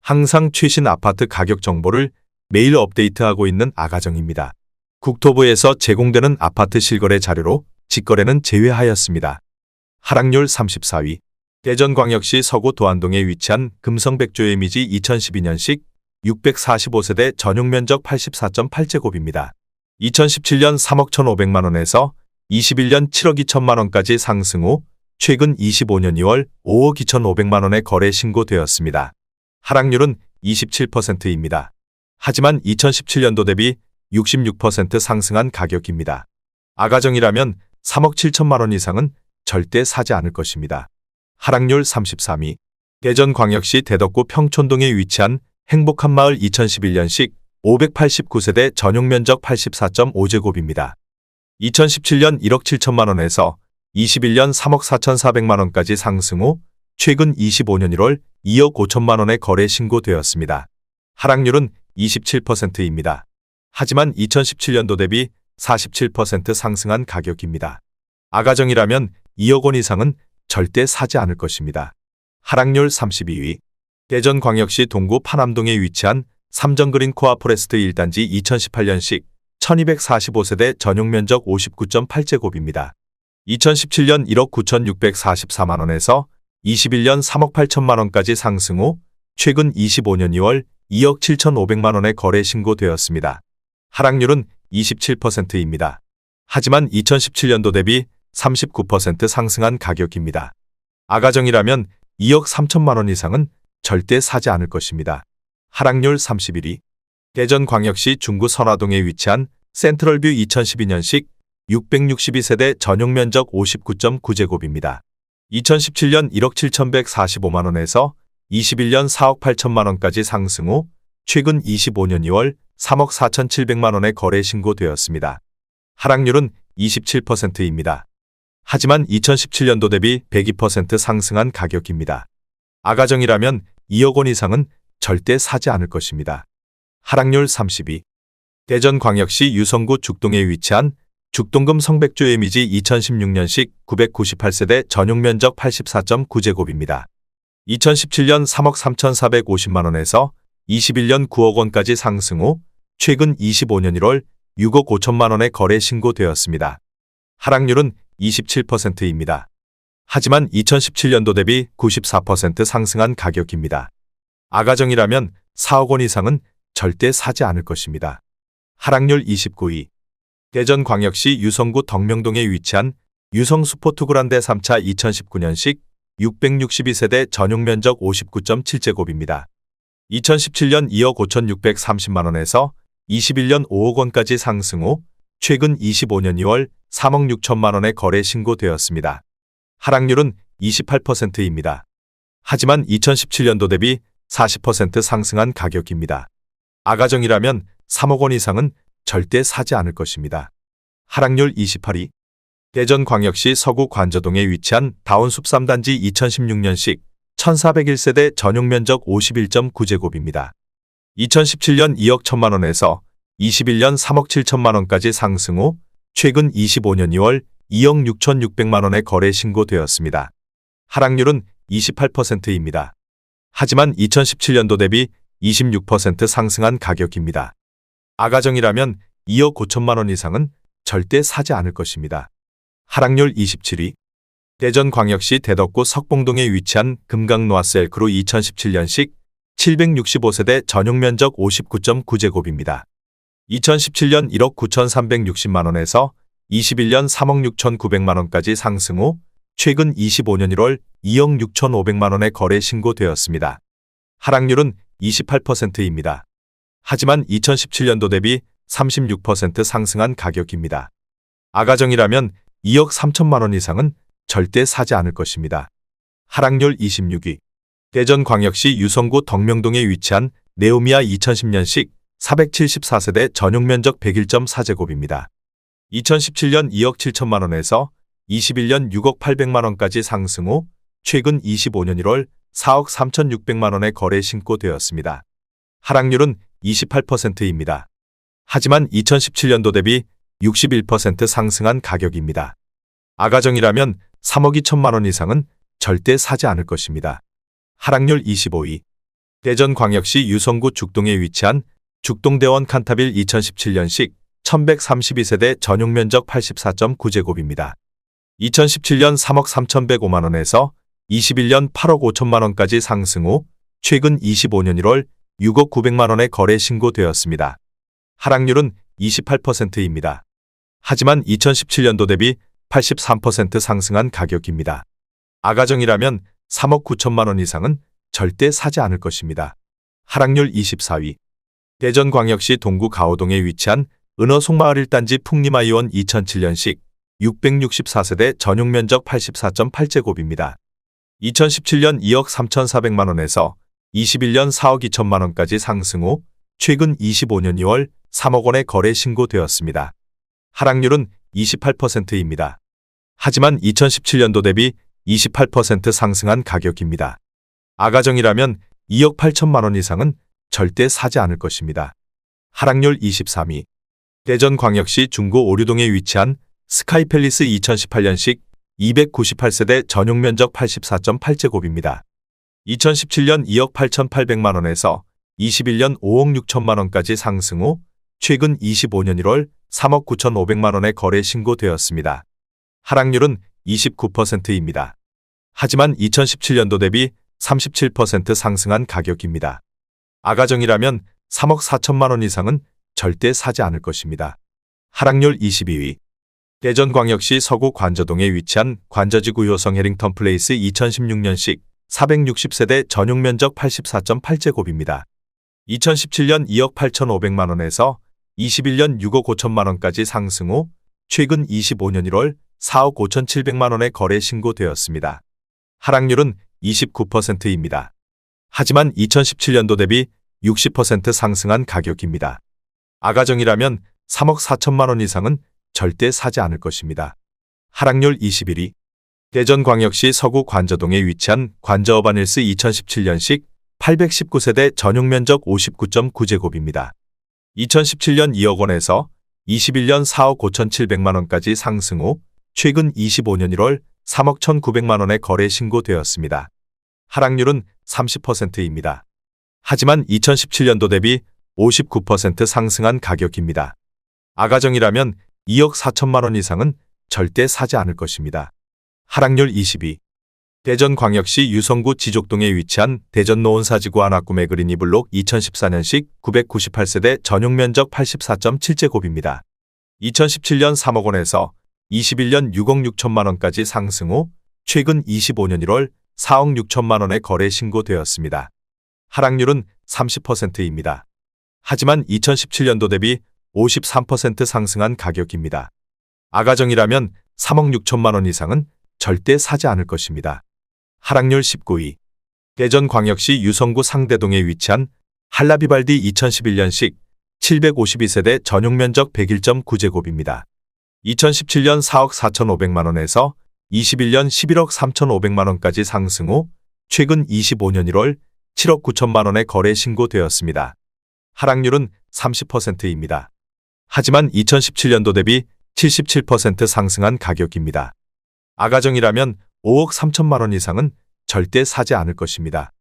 항상 최신 아파트 가격 정보를 매일 업데이트하고 있는 아가정입니다. 국토부에서 제공되는 아파트 실거래 자료로 직거래는 제외하였습니다. 하락률 34위. 대전광역시 서구 도안동에 위치한 금성백조의 미지 2012년식 645세대 전용면적 84.8제곱입니다. 2017년 3억 1,500만원에서 21년 7억 2천만원까지 상승 후 최근 25년 2월 5억 2,500만원에 거래 신고되었습니다. 하락률은 27%입니다. 하지만 2017년도 대비 66% 상승한 가격입니다. 아가정이라면 3억 7천만원 이상은 절대 사지 않을 것입니다. 하락률 33위. 대전광역시 대덕구 평촌동에 위치한 행복한 마을 2011년식 589세대 전용면적 84.5제곱입니다. 2017년 1억 7천만원에서 21년 3억 4,400만원까지 상승 후 최근 25년 1월 2억 5천만원에 거래 신고되었습니다. 하락률은 27%입니다. 하지만 2017년도 대비 47% 상승한 가격입니다. 아가정이라면 2억 원 이상은 절대 사지 않을 것입니다. 하락률 32위. 대전광역시 동구 파남동에 위치한 삼정그린 코아포레스트 1단지 2018년식 1245세대 전용면적 59.8제곱입니다. 2017년 1억 9,644만원에서 21년 3억 8천만원까지 상승 후 최근 25년 2월 2억 7,500만원에 거래 신고되었습니다. 하락률은 27%입니다. 하지만 2017년도 대비 39% 상승한 가격입니다. 아가정이라면 2억 3천만원 이상은 절대 사지 않을 것입니다. 하락률 31위. 대전광역시 중구 선화동에 위치한 센트럴뷰 2012년식 662세대 전용면적 59.9제곱입니다. 2017년 1억 7,145만원에서 21년 4억 8천만원까지 상승 후 최근 25년 2월 3억 4,700만원에 거래 신고되었습니다. 하락률은 27%입니다. 하지만 2017년도 대비 102% 상승한 가격입니다. 아가정이라면 2억 원 이상은 절대 사지 않을 것입니다. 하락률 32. 대전광역시 유성구 죽동에 위치한 죽동금 성백조의 미지 2016년식 998세대 전용면적 84.9제곱입니다. 2017년 3억 3,450만원에서 21년 9억 원까지 상승 후 최근 25년 1월 6억 5천만원에 거래 신고되었습니다. 하락률은 27%입니다. 하지만 2017년도 대비 94% 상승한 가격입니다. 아가정이라면 4억 원 이상은 절대 사지 않을 것입니다. 하락률 29위. 대전광역시 유성구 덕명동에 위치한 유성스포트그란데 3차 2019년식 662세대 전용면적 59.7제곱입니다. 2017년 2억 5,630만원에서 21년 5억 원까지 상승 후 최근 25년 2월 3억 6천만원에 거래 신고되었습니다. 하락률은 28%입니다. 하지만 2017년도 대비 40% 상승한 가격입니다. 아가정이라면 3억 원 이상은 절대 사지 않을 것입니다. 하락률 28위. 대전광역시 서구 관저동에 위치한 다운숲 3단지 2016년식 1401세대 전용면적 51.9제곱입니다. 2017년 2억 1천만원에서 21년 3억 7천만원까지 상승 후 최근 25년 2월 2억 6,600만원에 거래 신고되었습니다. 하락률은 28%입니다. 하지만 2017년도 대비 26% 상승한 가격입니다. 아가정이라면 2억 5천만원 이상은 절대 사지 않을 것입니다. 하락률 27위. 대전광역시 대덕구 석봉동에 위치한 금강노아스엘크루 2017년식 765세대 전용면적 59.9제곱입니다. 2017년 1억 9,360만원에서 21년 3억 6,900만원까지 상승 후 최근 25년 1월 2억 6,500만원에 거래 신고되었습니다. 하락률은 28%입니다. 하지만 2017년도 대비 36% 상승한 가격입니다. 아가정이라면 2억 3천만원 이상은 절대 사지 않을 것입니다. 하락률 26위. 대전광역시 유성구 덕명동에 위치한 네오미아 2010년식 474세대 전용면적 101.4제곱입니다. 2017년 2억 7천만원에서 21년 6억 800만원까지 상승 후 최근 25년 1월 4억 3,600만원에 거래 신고되었습니다. 하락률은 28%입니다. 하지만 2017년도 대비 61% 상승한 가격입니다. 아가정이라면 3억 2천만원 이상은 절대 사지 않을 것입니다. 하락률 25위. 대전광역시 유성구 죽동에 위치한 죽동대원 칸타빌 2017년식 1132세대 전용면적 84.9제곱입니다. 2017년 3억 3,105만원에서 21년 8억 5천만원까지 상승 후 최근 25년 1월 6억 900만원에 거래 신고되었습니다. 하락률은 28%입니다. 하지만 2017년도 대비 83% 상승한 가격입니다. 아가정이라면 3억 9천만원 이상은 절대 사지 않을 것입니다. 하락률 24위. 대전광역시 동구 가오동에 위치한 은어 송마을 1단지 풍림아이원 2007년식 664세대 전용면적 84.8제곱입니다. 2017년 2억 3,400만원에서 21년 4억 2천만원까지 상승 후 최근 25년 2월 3억 원에 거래 신고되었습니다. 하락률은 28%입니다. 하지만 2017년도 대비 28% 상승한 가격입니다. 아가정이라면 2억 8천만원 이상은 절대 사지 않을 것입니다. 하락률 23위. 대전광역시 중구 오류동에 위치한 스카이팰리스 2018년식 298세대 전용면적 84.8제곱입니다. 2017년 2억 8,800만원에서 21년 5억 6천만원까지 상승 후 최근 25년 1월 3억 9,500만원에 거래 신고되었습니다. 하락률은 29%입니다. 하지만 2017년도 대비 37% 상승한 가격입니다. 아가정이라면 3억 4천만원 이상은 절대 사지 않을 것입니다. 하락률 22위. 대전광역시 서구 관저동에 위치한 관저지구 효성 해링턴 플레이스 2016년식 460세대 전용면적 84.8제곱입니다. 2017년 2억 8,500만원에서 21년 6억 5천만원까지 상승 후 최근 25년 1월 4억 5,700만원에 거래 신고되었습니다. 하락률은 29%입니다. 하지만 2017년도 대비 60% 상승한 가격입니다. 아가정이라면 3억 4천만원 이상은 절대 사지 않을 것입니다. 하락률 21위. 대전광역시 서구 관저동에 위치한 관저어바닐스 2017년식 819세대 전용면적 59.9제곱입니다. 2017년 2억 원에서 21년 4억 5,700만원까지 상승 후 최근 25년 1월 3억 1,900만원에 거래 신고되었습니다. 하락률은 30%입니다. 하지만 2017년도 대비 59% 상승한 가격입니다. 아가정이라면 2억 4천만원 이상은 절대 사지 않을 것입니다. 하락률 22. 대전광역시 유성구 지족동에 위치한 대전노원사지구 안압구매 그린이블록 2014년식 998세대 전용면적 84.7제곱입니다. 2017년 3억 원에서 21년 6억 6천만원까지 상승 후 최근 25년 1월 4억 6천만원에 거래 신고되었습니다. 하락률은 30%입니다. 하지만 2017년도 대비 53% 상승한 가격입니다. 아가정이라면 3억 6천만원 이상은 절대 사지 않을 것입니다. 하락률 19위. 대전광역시 유성구 상대동에 위치한 할라비발디 2011년식 752세대 전용면적 101.9제곱입니다. 2017년 4억 4,500만원에서 21년 11억 3,500만원까지 상승 후 최근 25년 1월 7억 9천만원에 거래 신고되었습니다. 하락률은 30%입니다. 하지만 2017년도 대비 77% 상승한 가격입니다. 아가정이라면 5억 3천만원 이상은 절대 사지 않을 것입니다.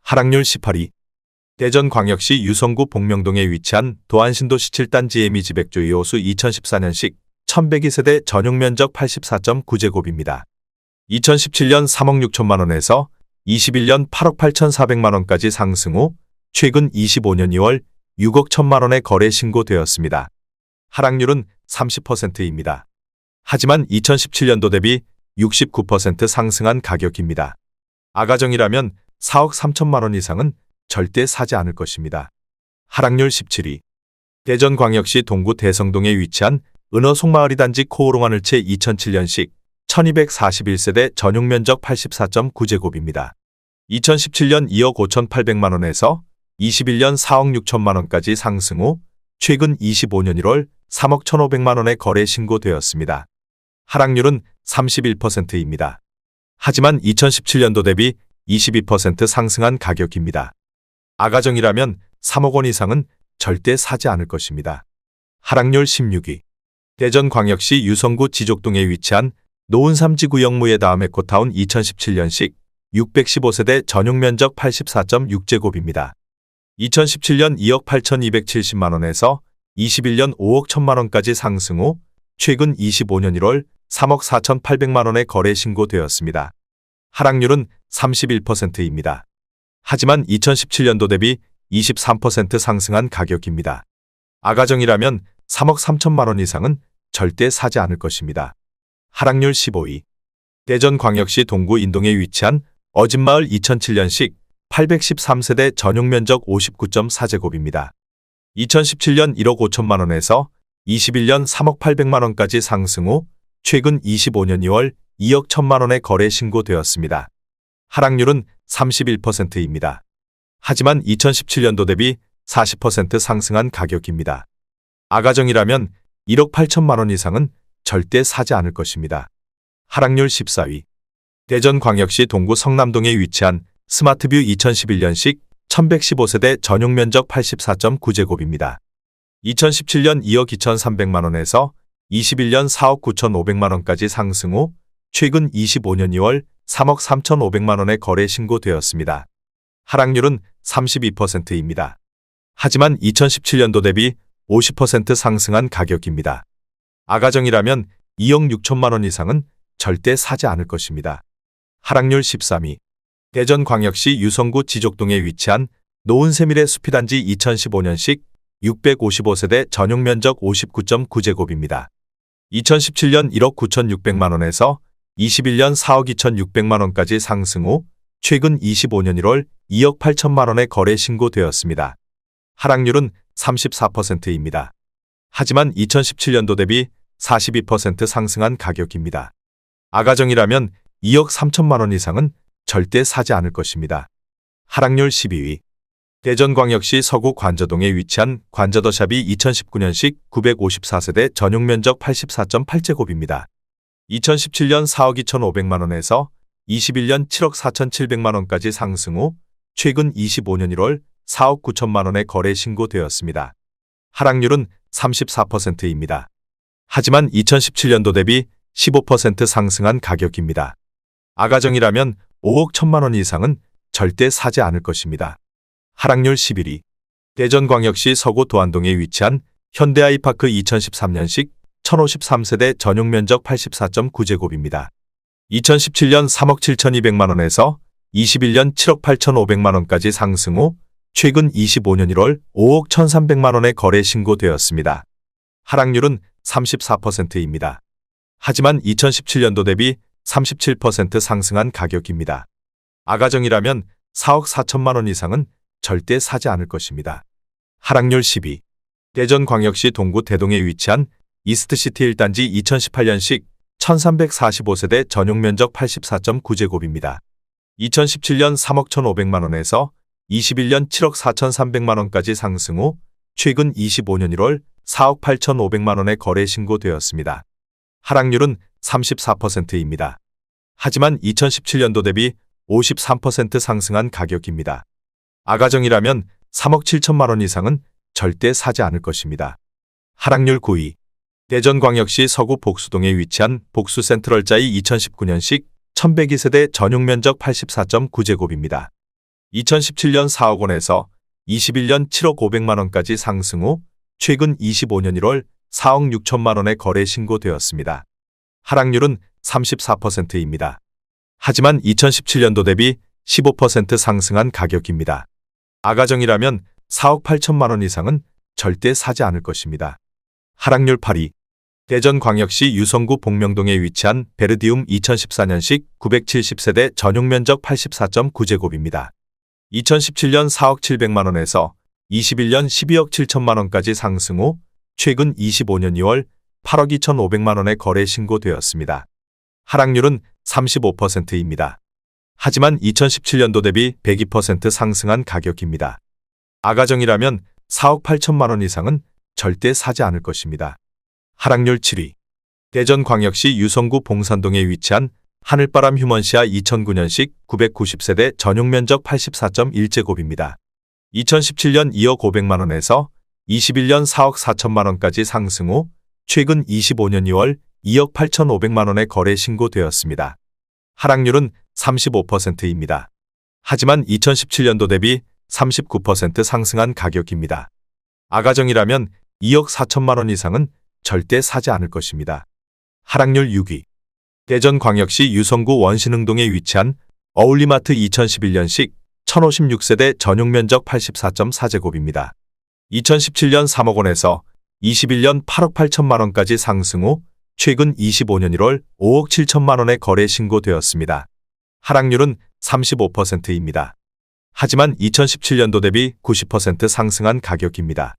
하락률 18위. 대전광역시 유성구 복명동에 위치한 도안신도시 7단지 에미지백조 2호수 2014년식 1102세대 전용면적 84.9제곱입니다. 2017년 3억 6천만원에서 21년 8억 8,400만원까지 상승 후 최근 25년 2월 6억 1천만원에 거래 신고되었습니다. 하락률은 30%입니다. 하지만 2017년도 대비 69% 상승한 가격입니다. 아가정이라면 4억 3천만원 이상은 절대 사지 않을 것입니다. 하락률 17위. 대전광역시 동구 대성동에 위치한 은어 송마을 2단지 코오롱하늘채 2007년식 1241세대 전용면적 84.9제곱입니다. 2017년 2억 5,800만원에서 21년 4억 6천만원까지 상승 후 최근 25년 1월 3억 1,500만원에 거래 신고되었습니다. 하락률은 31%입니다. 하지만 2017년도 대비 22% 상승한 가격입니다. 아가정이라면 3억 원 이상은 절대 사지 않을 것입니다. 하락률 16위. 대전광역시 유성구 지족동에 위치한 노은삼지구 영무의 다음 에코타운 2017년식 615세대 전용 면적 84.6제곱입니다. 2017년 2억 8,270만 원에서 21년 5억 1천만 원까지 상승 후 최근 25년 1월 3억 4,800만 원에 거래 신고되었습니다. 하락률은 31%입니다. 하지만 2017년도 대비 23% 상승한 가격입니다. 아가정이라면 3억 3천만 원 이상은 절대 사지 않을 것입니다. 하락률 15위. 대전광역시 동구 인동에 위치한 어진마을 2007년식 813세대 전용 면적 59.4제곱입니다. 2017년 1억 5천만 원에서 21년 3억 800만 원까지 상승 후 최근 25년 2월 2억 1천만 원에 거래 신고되었습니다. 하락률은 31%입니다. 하지만 2017년도 대비 40% 상승한 가격입니다. 아가정이라면 1억 8천만 원 이상은 절대 사지 않을 것입니다. 하락률 14위. 대전광역시 동구 성남동에 위치한 스마트뷰 2011년식 1115세대 전용 면적 84.9제곱입니다. 2017년 2억 2,300만 원에서 21년 4억 9,500만 원까지 상승 후 최근 25년 2월 3억 3,500만 원에 거래 신고되었습니다. 하락률은 32%입니다. 하지만 2017년도 대비 50% 상승한 가격입니다. 아가정이라면 2억 6천만 원 이상은 절대 사지 않을 것입니다. 하락률 13위. 대전광역시 유성구 지족동에 위치한 노은세밀의 숲이단지 2015년식 655세대 전용 면적 59.9제곱입니다. 2017년 1억 9,600만 원에서 21년 4억 2,600만 원까지 상승 후 최근 25년 1월 2억 8천만 원에 거래 신고되었습니다. 하락률은 34%입니다. 하지만 2017년도 대비 42% 상승한 가격입니다. 아가정이라면 2억 3천만 원 이상은 절대 사지 않을 것입니다. 하락률 12위. 대전광역시 서구 관저동에 위치한 관저더샵이 2019년식 954세대 전용 면적 84.8제곱입니다. 2017년 4억 2,500만 원에서 21년 7억 4,700만 원까지 상승 후 최근 25년 1월 4억 9천만 원에 거래 신고되었습니다. 하락률은 34%입니다. 하지만 2017년도 대비 15% 상승한 가격입니다. 아가정이라면 5억 1천만 원 이상은 절대 사지 않을 것입니다. 하락률 11위. 대전광역시 서구 도안동에 위치한 현대아이파크 2013년식 1053세대 전용 면적 84.9제곱입니다. 2017년 3억 7,200만 원에서 21년 7억 8,500만 원까지 상승 후 최근 25년 1월 5억 1,300만 원에 거래 신고되었습니다. 하락률은 34%입니다. 하지만 2017년도 대비 37% 상승한 가격입니다. 아가정이라면 4억 4천만 원 이상은 절대 사지 않을 것입니다. 하락률 10위. 대전광역시 동구 대동에 위치한 이스트시티 1단지 2018년식 1345세대 전용 면적 84.9제곱입니다. 2017년 3억 1,500만 원에서 21년 7억 4,300만 원까지 상승 후 최근 25년 1월 4억 8,500만 원에 거래 신고되었습니다. 하락률은 34%입니다. 하지만 2017년도 대비 53% 상승한 가격입니다. 아가정이라면 3억 7천만 원 이상은 절대 사지 않을 것입니다. 하락률 9위. 대전광역시 서구 복수동에 위치한 복수센트럴자이 2019년식 1102세대 전용 면적 84.9제곱입니다. 2017년 4억 원에서 21년 7억 500만 원까지 상승 후 최근 25년 1월 4억 6천만 원에 거래 신고되었습니다. 하락률은 34%입니다. 하지만 2017년도 대비 15% 상승한 가격입니다. 아가정이라면 4억 8천만 원 이상은 절대 사지 않을 것입니다. 하락률 8위. 대전광역시 유성구 복명동에 위치한 베르디움 2014년식 970세대 전용 면적 84.9제곱입니다. 2017년 4억 700만 원에서 21년 12억 7천만 원까지 상승 후 최근 25년 2월 8억 2,500만 원에 거래 신고되었습니다. 하락률은 35%입니다. 하지만 2017년도 대비 102% 상승한 가격입니다. 아가정이라면 4억 8천만 원 이상은 절대 사지 않을 것입니다. 하락률 7위. 대전광역시 유성구 봉산동에 위치한 하늘바람 휴먼시아 2009년식 990세대 전용 면적 84.1제곱입니다. 2017년 2억 500만 원에서 21년 4억 4천만 원까지 상승 후 최근 25년 2월 2억 8,500만 원에 거래 신고되었습니다. 하락률은 35%입니다. 하지만 2017년도 대비 39% 상승한 가격입니다. 아가정이라면 2억 4천만 원 이상은 절대 사지 않을 것입니다. 하락률 6위. 대전광역시 유성구 원신흥동에 위치한 어울리마트 2011년식 1056세대 전용면적 84.4제곱입니다. 2017년 3억 원에서 21년 8억 8천만 원까지 상승 후 최근 25년 1월 5억 7천만 원에 거래 신고되었습니다. 하락률은 35%입니다. 하지만 2017년도 대비 90% 상승한 가격입니다.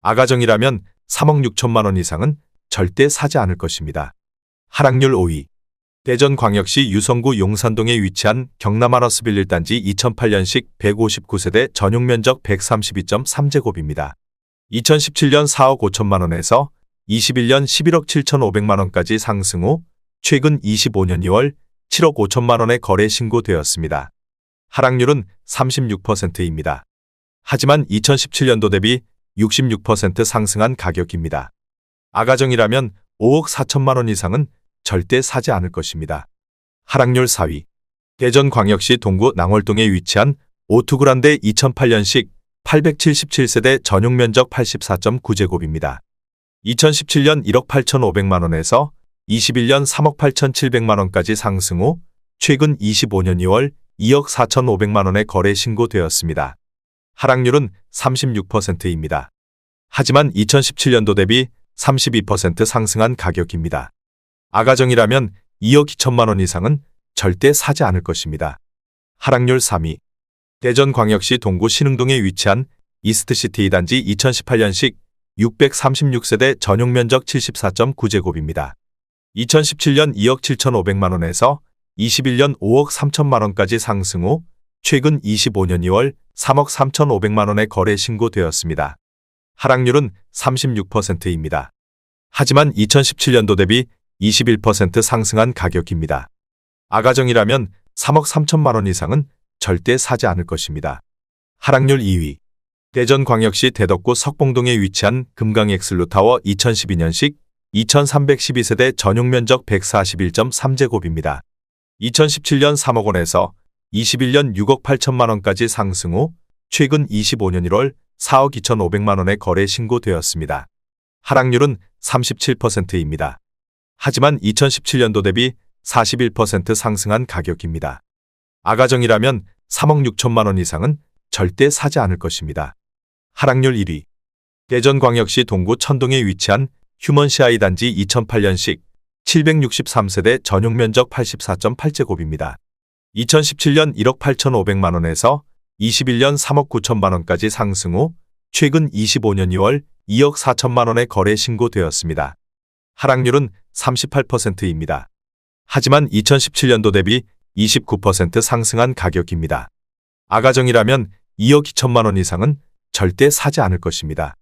아가정이라면 3억 6천만 원 이상은 절대 사지 않을 것입니다. 하락률 5위. 대전광역시 유성구 용산동에 위치한 경남아너스 빌릴단지 2008년식 159세대 전용면적 132.3제곱입니다. 2017년 4억 5천만 원에서 21년 11억 7천5백만 원까지 상승 후 최근 25년 2월 7억 5천만 원에 거래 신고되었습니다. 하락률은 36%입니다. 하지만 2017년도 대비 66% 상승한 가격입니다. 아가정이라면 5억 4천만 원 이상은 절대 사지 않을 것입니다. 하락률 4위. 대전광역시 동구 낭월동에 위치한 오투그란데 2008년식 877세대 전용면적 84.9제곱입니다. 2017년 1억 8천5백만 원에서 21년 3억 8천7백만 원까지 상승 후 최근 25년 2월 2억 4천5백만 원에 거래 신고되었습니다. 하락률은 36%입니다. 하지만 2017년도 대비 32% 상승한 가격입니다. 아가정이라면 2억 2천만 원 이상은 절대 사지 않을 것입니다. 하락률 3위. 대전광역시 동구 신흥동에 위치한 이스트시티 2단지 2018년식 636세대 전용면적 74.9제곱입니다. 2017년 2억 7천5백만 원에서 21년 5억 3천만 원까지 상승 후 최근 25년 2월 3억 3천5백만 원에 거래 신고되었습니다. 하락률은 36%입니다. 하지만 2017년도 대비 21% 상승한 가격입니다. 아가정이라면 3억 3천만 원 이상은 절대 사지 않을 것입니다. 하락률 2위. 대전광역시 대덕구 석봉동에 위치한 금강엑슬루타워 2012년식 2312세대 전용면적 141.3제곱입니다. 2017년 3억 원에서 21년 6억 8천만 원까지 상승 후 최근 25년 1월 4억 2천5백만 원에 거래 신고되었습니다. 하락률은 37%입니다. 하지만 2017년도 대비 41% 상승한 가격입니다. 아가정이라면 3억 6천만 원 이상은 절대 사지 않을 것입니다. 하락률 1위. 대전광역시 동구 천동에 위치한 휴먼시아이 단지 2008년식 763세대 전용면적 84.8제곱입니다. 2017년 1억 8천5백만 원에서 21년 3억 9천만 원까지 상승 후 최근 25년 2월 2억 4천만 원에 거래 신고되었습니다. 하락률은 38%입니다. 하지만 2017년도 대비 29% 상승한 가격입니다. 아가정이라면 2억 2천만 원 이상은 절대 사지 않을 것입니다.